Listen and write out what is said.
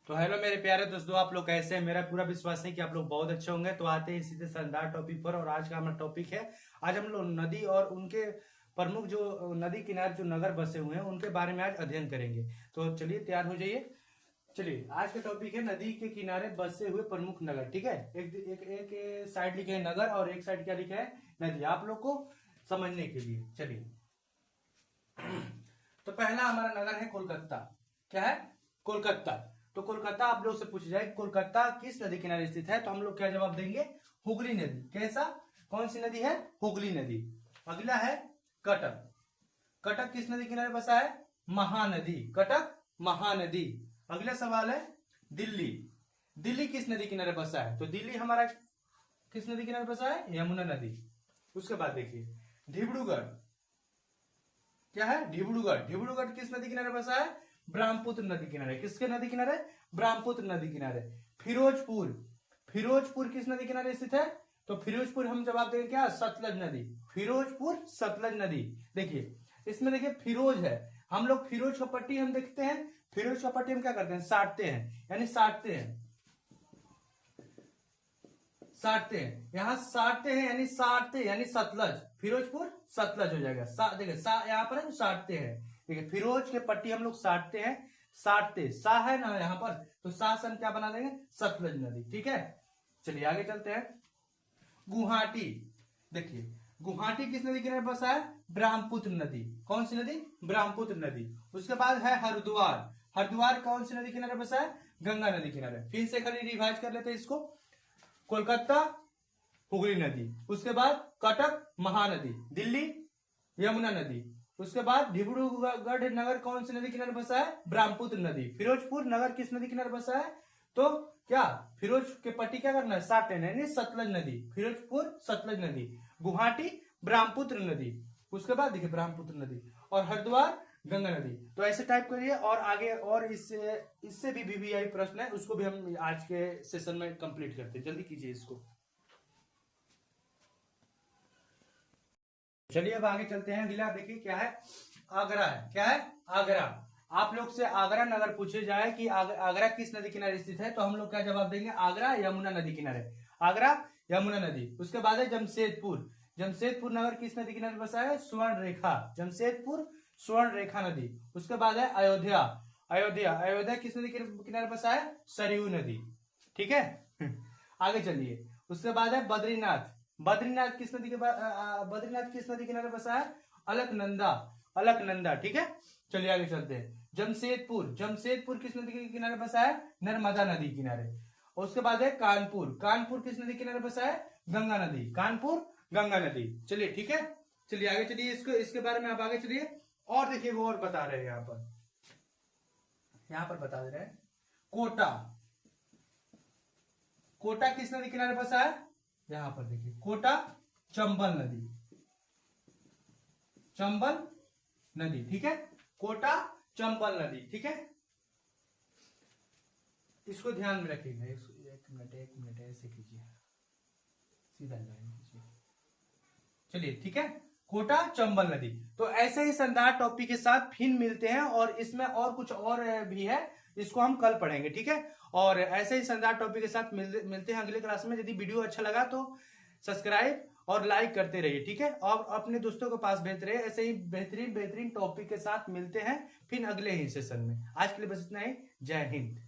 तो हेलो मेरे प्यारे दोस्तों, आप लोग कैसे हैं। मेरा पूरा विश्वास है कि आप लोग बहुत अच्छे होंगे। तो आते हैं इसी से शानदार टॉपिक पर। और आज का हमारा टॉपिक है, आज हम लोग नदी और उनके प्रमुख जो नदी किनारे जो नगर बसे हुए हैं उनके बारे में आज अध्ययन करेंगे। तो चलिए तैयार हो जाइए। चलिए आज का टॉपिक है नदी के किनारे बसे हुए प्रमुख नगर। ठीक है, एक साइड लिखे है नगर और एक साइड क्या लिखा है, नदी, आप लोग को समझने के लिए। चलिए तो पहला हमारा नगर है कोलकाता। क्या है? कोलकाता। तो कोलकाता आप लोग से पूछ जाए कोलकाता किस नदी किनारे स्थित है, तो हम लोग क्या जवाब देंगे? हुगली नदी। कैसा? कौन सी नदी है? हुगली नदी। अगला है कटक। कटक किस नदी किनारे बसा है? महानदी। कटक महानदी। अगला सवाल है दिल्ली। दिल्ली किस नदी किनारे बसा है? तो दिल्ली हमारा किस नदी किनारे बसा है? यमुना नदी। उसके बाद देखिए डिब्रूगढ़। क्या है? डिब्रूगढ़। डिब्रूगढ़ किस नदी किनारे बसा है? ब्रह्मपुत्र नदी किनारे। किसके नदी किनारे? ब्रह्मपुत्र नदी किनारे। फिरोजपुर। फिरोजपुर किस नदी किनारे स्थित है? तो फिरोजपुर हम जवाब देंगे क्या? सतलज नदी। फिरोजपुर सतलज नदी। देखिए इसमें देखिए फिरोज है, हम लोग फिरोज का पट्टी हम देखते हैं। फिरोज का पट्टी हम क्या करते हैं? साटते हैं, यानी साटते हैं, साटते हैं। यहां साटते हैं यानी साटते यानी सतलज। फिरोजपुर सतलज हो जाएगा। देखिए यहाँ पर है साटते हैं। देखिए फिरोज के पट्टी हम लोग साटते हैं, साटते सा है ना यहाँ पर, तो सा से हम क्या बना देंगे? सतलज नदी। ठीक है, चलिए आगे चलते हैं। गुवाहाटी। देखिए गुवाहाटी किस नदी किनारे बसा है? ब्रह्मपुत्र नदी। कौन सी नदी? ब्रह्मपुत्र नदी। उसके बाद है हरिद्वार। हरिद्वार कौन सी नदी किनारे बसा है? गंगा नदी किनारे। फिर से खाली रिवाइज कर लेते हैं इसको। कोलकाता हुगली नदी, उसके बाद कटक महानदी, दिल्ली यमुना नदी, उसके बाद डिब्रूगढ़ नगर कौन सी नदी किनारे बसा है? ब्रह्मपुत्र नदी। फिरोजपुर नगर किस नदी किनारे बसा है? तो क्या फिरोज के पट्टी क्या करना है? सात यानी सतलज नदी। फिरोजपुर सतलज नदी। गुवाहाटी ब्रह्मपुत्र नदी। उसके बाद देखिए ब्रह्मपुत्र नदी। और हरिद्वार गंगा नदी। तो ऐसे टाइप करिए और आगे और इससे भी वीवीआई प्रश्न है, उसको भी हम आज के सेशन में कंप्लीट करते हैं। जल्दी कीजिए इसको। चलिए अब आगे चलते हैं। अगला देखिए क्या है? आगरा है। क्या है? आगरा। आप लोग से आगरा नगर पूछे जाए कि आगरा किस नदी किनारे स्थित है, तो हम लोग क्या जवाब देंगे? आगरा यमुना नदी किनारे। आगरा यमुना नदी। उसके बाद है जमशेदपुर। जमशेदपुर नगर किस नदी किनारे बसा है? स्वर्ण रेखा। जमशेदपुर स्वर्ण रेखा नदी। उसके बाद है अयोध्या। अयोध्या। अयोध्या किस नदी किनारे बसा है? सरयू नदी। ठीक है आगे चलिए। उसके बाद है बद्रीनाथ। बद्रीनाथ किस नदी के बद्रीनाथ किस नदी किनारे बसा है? अलकनंदा। अलकनंदा। ठीक है, चलिए आगे चलते हैं। जमशेदपुर। जमशेदपुर किस नदी के किनारे बसा है? नर्मदा नदी किनारे। उसके बाद है कानपुर। कानपुर किस नदी किनारे बसा है? गंगा नदी। कानपुर गंगा नदी। चलिए ठीक है, चलिए आगे चलिए। इसको इसके बारे में आप आगे चलिए। और देखिए वो और बता रहे हैं यहाँ पर बता दे रहे हैं कोटा। कोटा किस नदी किनारे बसा है? यहां पर देखिए कोटा चंबल नदी। चंबल नदी। ठीक है, कोटा चंबल नदी। ठीक है, इसको ध्यान में रखिएगा। एक मिनट ऐसे कीजिए, सीधा लाइन कीजिए। चलिए ठीक है, कोटा चंबल नदी। तो ऐसे ही शानदार टॉपिक के साथ फिर मिलते हैं, और इसमें और कुछ और भी है, इसको हम कल पढ़ेंगे। ठीक है, और ऐसे ही शानदार टॉपिक के साथ मिलते हैं अगले क्लास में। यदि वीडियो अच्छा लगा तो सब्सक्राइब और लाइक करते रहिए। ठीक है, और अपने दोस्तों के पास भेजते रहिए। ऐसे ही बेहतरीन बेहतरीन टॉपिक के साथ मिलते हैं फिर अगले ही सेशन में। आज के लिए बस इतना ही। जय हिंद।